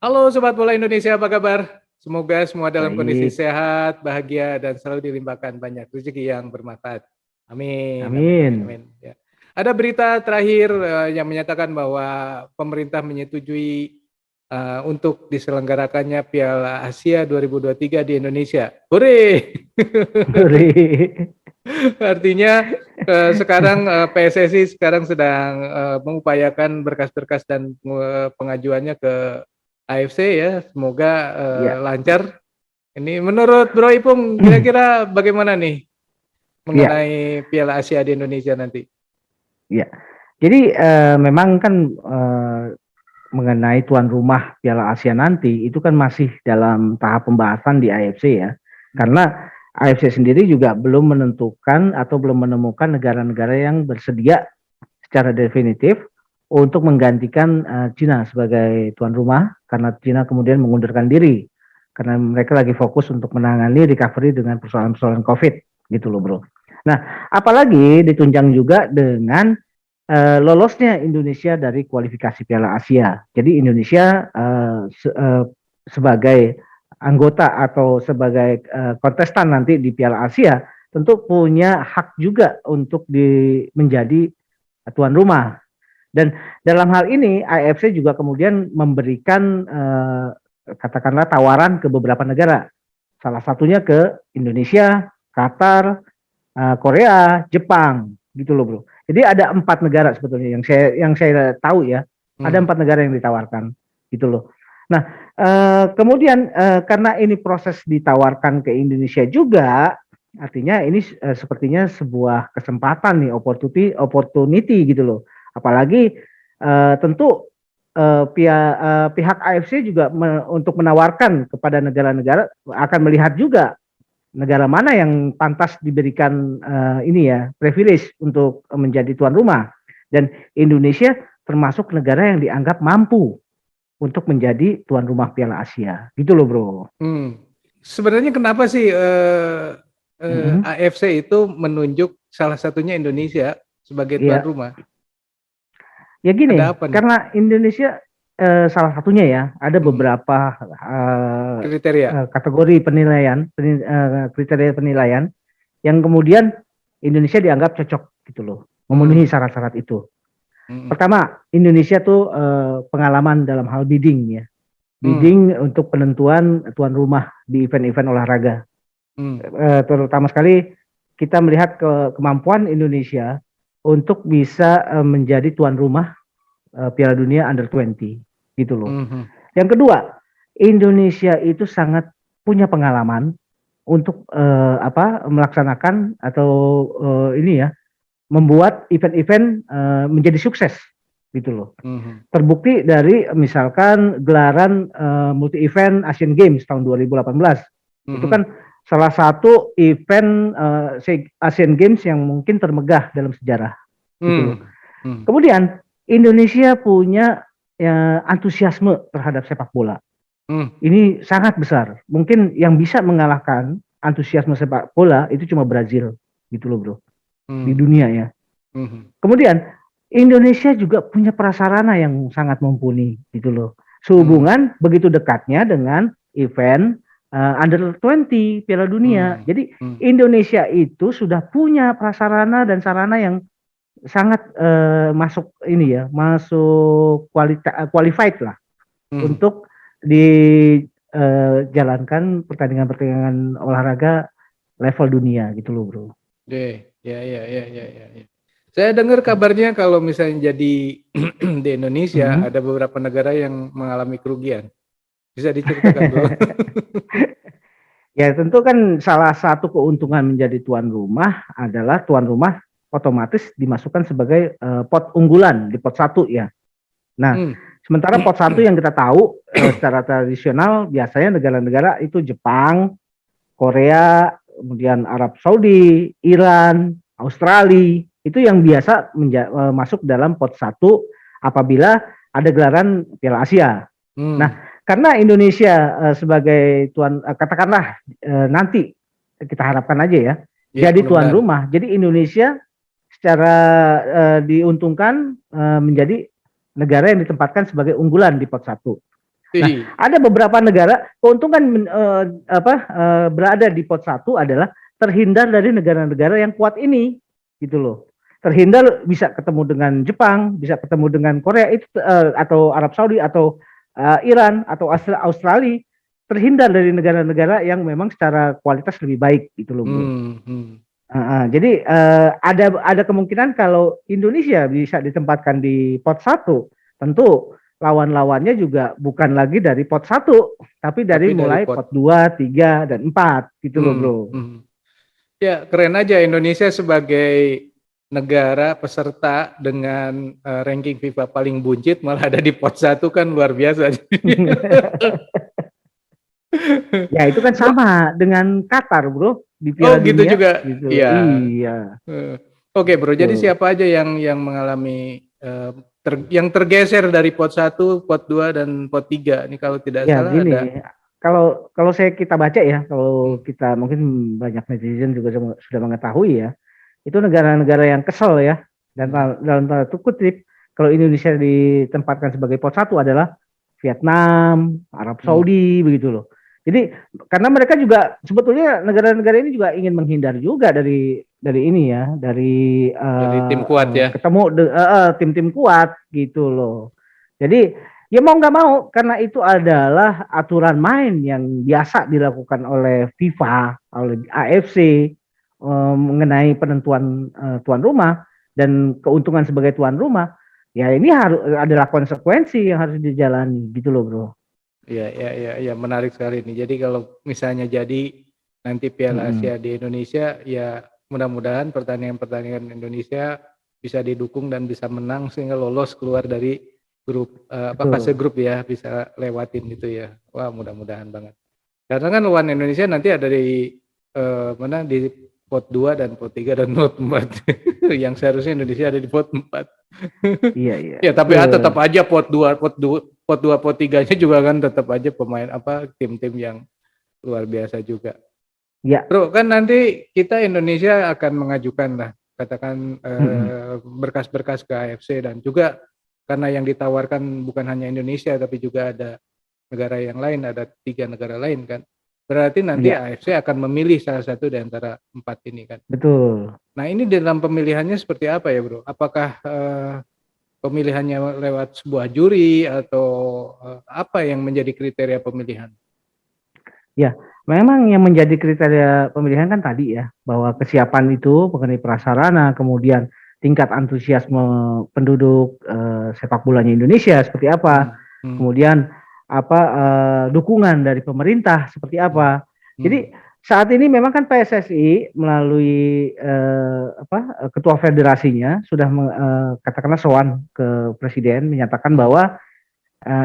Halo Sobat Bola Indonesia, apa kabar? Semoga semua dalam kondisi Baik, sehat, bahagia, dan selalu dilimpahkan banyak rezeki yang bermanfaat. Amin, amin, amin, amin. amin. Ya. Ada berita terakhir yang menyatakan bahwa pemerintah menyetujui untuk diselenggarakannya Piala Asia 2023 di Indonesia. Hore! Sorry. Artinya sekarang PSSI sekarang sedang mengupayakan berkas-berkas dan pengajuannya ke AFC ya. Semoga Ya, lancar. Ini menurut Bro Ipung kira-kira bagaimana nih ya, mengenai Piala Asia di Indonesia nanti? ya. Jadi memang kan mengenai tuan rumah Piala Asia nanti itu kan masih dalam tahap pembahasan di AFC ya. Karena AFC sendiri juga belum menentukan atau belum menemukan negara-negara yang bersedia secara definitif untuk menggantikan Cina sebagai tuan rumah karena Cina kemudian mengundurkan diri karena mereka lagi fokus untuk menangani recovery dengan persoalan-persoalan COVID gitu loh bro. Nah, apalagi ditunjang juga dengan lolosnya Indonesia dari kualifikasi Piala Asia. Jadi Indonesia sebagai anggota atau sebagai kontestan nanti di Piala Asia tentu punya hak juga untuk menjadi tuan rumah. Dan dalam hal ini AFC juga kemudian memberikan katakanlah tawaran ke beberapa negara. Salah satunya ke Indonesia, Qatar, Korea, Jepang, gitu loh bro. Jadi ada 4 negara sebetulnya yang saya tahu ya. Ada Hmm. 4 negara yang ditawarkan, gitu loh. Nah, kemudian karena ini proses ditawarkan ke Indonesia juga, artinya ini sepertinya sebuah kesempatan nih, opportunity gitu loh. Apalagi tentu pihak AFC juga untuk menawarkan kepada negara-negara akan melihat juga negara mana yang pantas diberikan ini ya privilege untuk menjadi tuan rumah, dan Indonesia termasuk negara yang dianggap mampu untuk menjadi tuan rumah Piala Asia gitu loh bro. Hmm. Sebenarnya kenapa sih Mm-hmm. AFC itu menunjuk salah satunya Indonesia sebagai tuan Ya, rumah? ya Ada gini, apa nih? karena Indonesia salah satunya ya ada Hmm. beberapa Kriteria. kategori penilaian, kriteria penilaian yang kemudian Indonesia dianggap cocok gitu loh, memenuhi Hmm. syarat-syarat itu. Hmm. Pertama, Indonesia tuh pengalaman dalam hal bidding ya. Hmm. Bidding untuk penentuan tuan rumah di event-event olahraga. Hmm. Terutama sekali kita melihat kemampuan Indonesia untuk bisa menjadi tuan rumah Piala Dunia Under 20 gitu loh. Hmm. Yang kedua, Indonesia itu sangat punya pengalaman untuk melaksanakan atau ini ya membuat event-event menjadi sukses gitu loh. Hmm. Terbukti dari misalkan gelaran multi event Asian Games tahun 2018. Itu Hmm. kan salah satu event Asian Games yang mungkin termegah dalam sejarah gitu loh. Hmm. Hmm. Kemudian Indonesia punya antusiasme terhadap sepak bola. Hmm. Ini sangat besar. Mungkin yang bisa mengalahkan antusiasme sepak bola itu cuma Brazil gitu loh bro, di Hmm. dunia ya. Hmm. Kemudian Indonesia juga punya prasarana yang sangat mumpuni gitu loh. Hmm. Sehubungan begitu dekatnya dengan event Under 20 Piala Dunia. Hmm. Jadi Hmm. Indonesia itu sudah punya prasarana dan sarana yang sangat masuk ini ya, masuk qualified lah Hmm. untuk dijalankan pertandingan-pertandingan olahraga level dunia gitu loh, Bro. Deh, ya, ya, ya, ya, ya, ya. Saya dengar kabarnya kalau misalnya jadi di Indonesia Mhm. ada beberapa negara yang mengalami kerugian. Bisa diceritakan, Bro? Ya tentu kan salah satu keuntungan menjadi tuan rumah adalah tuan rumah otomatis dimasukkan sebagai pot unggulan di pot satu ya. Nah, Hmm. sementara pot satu yang kita tahu secara tradisional biasanya negara-negara itu Jepang, Korea, kemudian Arab Saudi, Iran, Australia, itu yang biasa masuk dalam pot satu apabila ada gelaran Piala Asia. Nah, Hmm. karena Indonesia sebagai tuan, katakanlah nanti kita harapkan aja ya, Ya, jadi tuan mudah-mudahan. rumah. Jadi Indonesia secara diuntungkan menjadi negara yang ditempatkan sebagai unggulan di pot satu. Nah, Ih. ada beberapa negara keuntungan berada di pot satu adalah terhindar dari negara-negara yang kuat ini, gitu loh. Terhindar bisa ketemu dengan Jepang, bisa ketemu dengan Korea itu atau Arab Saudi atau Iran atau Australia, terhindar dari negara-negara yang memang secara kualitas lebih baik, gitu loh, bro. Jadi ada kemungkinan kalau Indonesia bisa ditempatkan di pot satu, tentu lawan-lawannya juga bukan lagi dari pot satu, tapi dari Tapi dari mulai pot. pot 2, 3, dan 4 gitu loh, Hmm, bro. hmm. Ya, keren aja Indonesia sebagai negara peserta dengan ranking FIFA paling buncit malah ada di pot satu kan luar biasa. Ya itu kan Bro, sama dengan Qatar, bro, di oh Piala gitu Dunia juga. gitu. Iya. Iya, Eh, Oke bro, jadi tuh. siapa aja yang mengalami yang tergeser dari pot satu, pot 2 dan pot 3? Ini kalau tidak Ya salah ada. gini, kalau kalau kita baca ya, Hmm, kalau kita mungkin banyak netizen juga sudah mengetahui ya, itu negara-negara yang kesel ya, dan hmm, dalam tanda kutip kalau Indonesia ditempatkan sebagai pot satu adalah Vietnam, Arab hmm. Saudi begitu loh. Jadi karena mereka juga sebetulnya negara-negara ini juga ingin menghindar juga dari ini ya, dari Dari tim kuat ya. ketemu tim-tim kuat gitu loh. Jadi ya mau nggak mau karena itu adalah aturan main yang biasa dilakukan oleh FIFA, oleh AFC mengenai penentuan tuan rumah dan keuntungan sebagai tuan rumah, ya ini harus adalah konsekuensi yang harus dijalani gitu loh, bro. Iya, iya, iya, iya, menarik sekali nih. Jadi kalau misalnya jadi nanti Piala Mm-mm. Asia di Indonesia, ya mudah-mudahan pertandingan-pertandingan Indonesia bisa didukung dan bisa menang sehingga lolos keluar dari grup fase Betul. grup ya, bisa lewatin itu ya. Wah, mudah-mudahan banget. Karena kan lawan Indonesia nanti ada di mana di pot 2 dan pot 3 dan pot 4. Yang seharusnya Indonesia ada di pot 4. Iya, iya, Ya, tapi betul. tetap aja pot 2 pot 3-nya juga kan tetap aja pemain tim-tim yang luar biasa juga. Ya. Bro, kan nanti kita Indonesia akan mengajukan lah katakan Mm-mm. berkas-berkas ke AFC dan juga karena yang ditawarkan bukan hanya Indonesia tapi juga ada negara yang lain, ada 3 negara lain kan. Berarti nanti Ya, AFC akan memilih salah satu di antara 4 ini kan. betul. Nah, ini dalam pemilihannya seperti apa ya, Bro? Apakah pemilihannya lewat sebuah juri atau apa yang menjadi kriteria pemilihan? Ya, memang yang menjadi kriteria pemilihan kan tadi ya, bahwa kesiapan itu mengenai prasarana, kemudian tingkat antusiasme penduduk sepak bolanya Indonesia seperti apa, Hmm, hmm, kemudian apa dukungan dari pemerintah seperti hmm, apa. hmm, Jadi saat ini memang kan PSSI melalui ketua federasinya sudah katakanlah sowan ke presiden menyatakan hmm, bahwa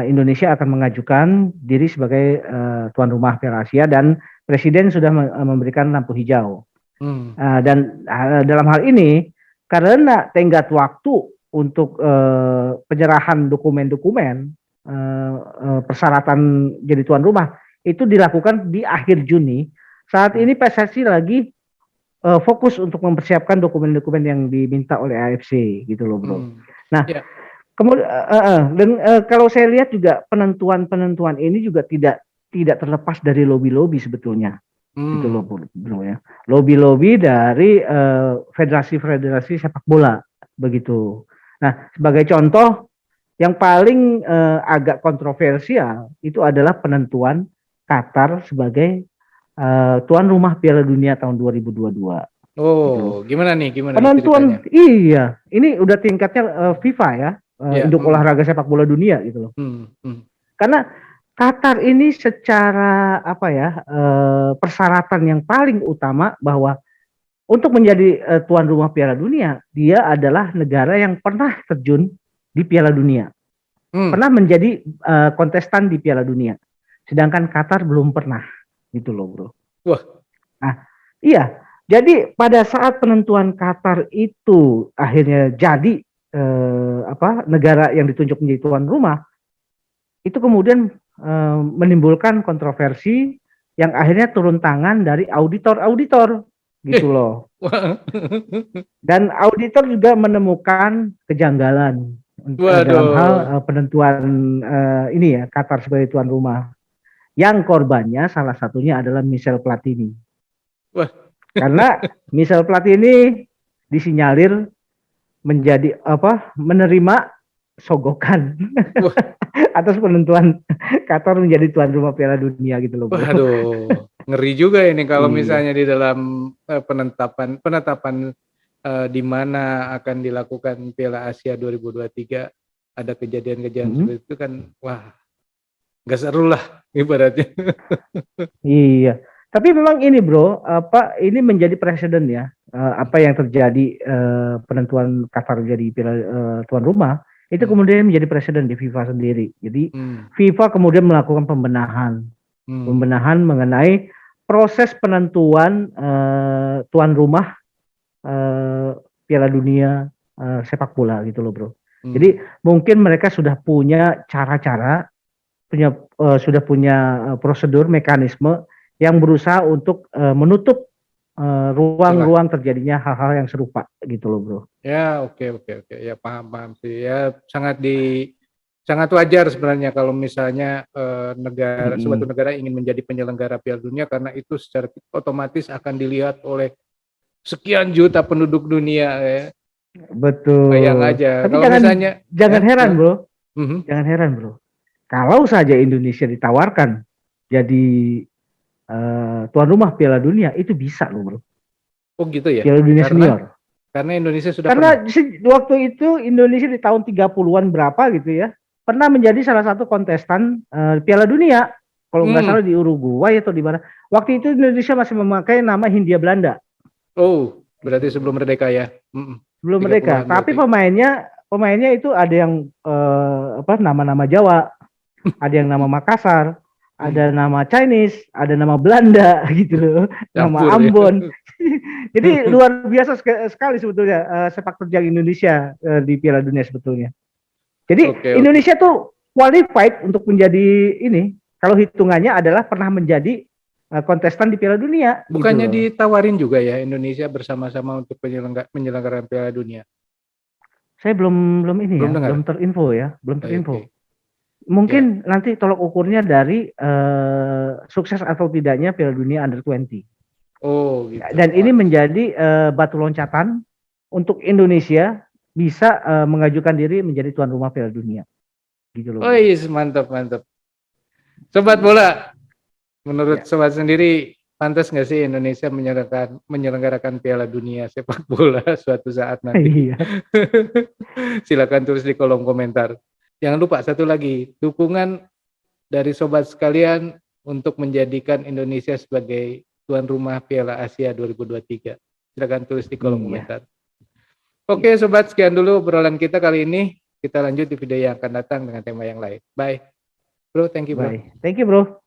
Indonesia akan mengajukan diri sebagai tuan rumah Piala Asia dan Presiden sudah memberikan lampu hijau. hmm, Dan dalam hal ini karena tenggat waktu untuk penyerahan dokumen-dokumen persyaratan jadi tuan rumah itu dilakukan di akhir Juni. Saat hmm, ini PSSI lagi fokus untuk mempersiapkan dokumen-dokumen yang diminta oleh AFC gitu loh, bro. hmm. Nah, Ya, kemudian dan kalau saya lihat juga penentuan-penentuan ini juga tidak terlepas dari lobby-lobby sebetulnya gitu loh, hmm, bro ya. Lobby-lobby dari federasi-federasi sepak bola begitu. Nah, sebagai contoh yang paling agak kontroversial itu adalah penentuan Qatar sebagai tuan rumah Piala Dunia tahun 2022 gitu loh. oh, gimana nih ceritanya? Penentuan iya, ini udah tingkatnya FIFA ya, Ya, induk olahraga sepak bola dunia gitu loh. hmm, hmm, Karena Qatar ini secara apa ya persyaratan yang paling utama bahwa untuk menjadi tuan rumah Piala Dunia, dia adalah negara yang pernah terjun di Piala Dunia, hmm. pernah menjadi kontestan di Piala Dunia. Sedangkan Qatar belum pernah, gitu loh, bro. Wah, Nah, iya. Jadi pada saat penentuan Qatar itu akhirnya jadi negara yang ditunjuk menjadi tuan rumah, itu kemudian menimbulkan kontroversi yang akhirnya turun tangan dari auditor-auditor gitu eh, loh. wah, Dan auditor juga menemukan kejanggalan. dalam hal Waduh. penentuan ini ya Qatar sebagai tuan rumah. Yang korbannya salah satunya adalah Michel Platini. Wah. Karena Michel Platini disinyalir menjadi menerima sogokan Wah, atas penentuan Qatar menjadi tuan rumah Piala Dunia gitu loh, Bro. waduh. Ngeri juga ini kalau Iya, misalnya di dalam penetapan di mana akan dilakukan Piala Asia 2023 ada kejadian-kejadian mm-mm. seperti itu kan, wah, nggak seru lah ibaratnya. Iya. Tapi memang ini, Bro, ini menjadi presiden ya. Apa yang terjadi penentuan Qatar jadi tuan rumah itu Hmm, kemudian menjadi presiden di FIFA sendiri. Jadi hmm, FIFA kemudian melakukan pembenahan hmm, mengenai proses penentuan tuan rumah Piala Dunia sepak bola gitu loh, Bro. hmm. Jadi mungkin mereka sudah punya cara-cara, sudah punya prosedur mekanisme yang berusaha untuk menutup Celah. ruang-ruang terjadinya hal-hal yang serupa gitu loh, Bro. Ya, oke, oke, oke. Ya, paham sih. Ya, sangat wajar sebenarnya kalau misalnya suatu Mm-mm. negara ingin menjadi penyelenggara Piala Dunia karena itu secara otomatis akan dilihat oleh sekian juta penduduk dunia ya. Bayang Betul. aja Tapi kalau jangan misalnya jangan ya, heran, gimana? Bro. Mhm. Jangan heran, Bro. Kalau saja Indonesia ditawarkan jadi tuan rumah Piala Dunia itu bisa loh, Bro. Oh gitu ya. Piala Dunia Karena senior. Indonesia sudah pernah. Karena waktu itu Indonesia di tahun 30-an berapa gitu ya, pernah menjadi salah satu kontestan Piala Dunia. Kalau nggak Hmm. salah di Uruguay atau di mana. Waktu itu Indonesia masih memakai nama Hindia Belanda. Oh, Gitu berarti loh, Bro. sebelum merdeka ya. Mhm. Belum merdeka. 30-an Tapi berarti. pemainnya itu ada yang nama-nama Jawa, ada yang nama Makassar, ada Hmm. nama Chinese, ada nama Belanda gitu loh, nama Campur ya. Ambon. Jadi luar biasa sekali sebetulnya sepak terjang Indonesia di Piala Dunia sebetulnya. Jadi Oke, oke. Indonesia tuh qualified untuk menjadi ini kalau hitungannya adalah pernah menjadi kontestan di Piala Dunia gitu Bukannya loh. ditawarin juga ya Indonesia bersama-sama untuk penyelenggaraan Piala Dunia? Saya belum ini Belum ya, dengar? belum Oke, oke. terinfo. Ya. Mungkin nanti tolok ukurnya dari sukses atau tidaknya Piala Dunia Under 20. Oh, gitu. Dan ini Wah. menjadi batu loncatan untuk Indonesia bisa mengajukan diri menjadi tuan rumah Piala Dunia. Gitu loh, Oh, Bro. yes, mantap, mantap. Sobat Iya. bola, menurut Ya. sobat sendiri, pantas nggak sih Indonesia menyelenggarakan Piala Dunia sepak bola suatu saat nanti? Iya. Silakan tulis di kolom komentar. Jangan lupa satu lagi, dukungan dari sobat sekalian untuk menjadikan Indonesia sebagai tuan rumah Piala Asia 2023. Silakan tulis di kolom Iya. komentar. Oke, sobat, sekian dulu obrolan kita kali ini. Kita lanjut di video yang akan datang dengan tema yang lain. Bye. Bro, thank you, bro. Bye. Thank you, Bro.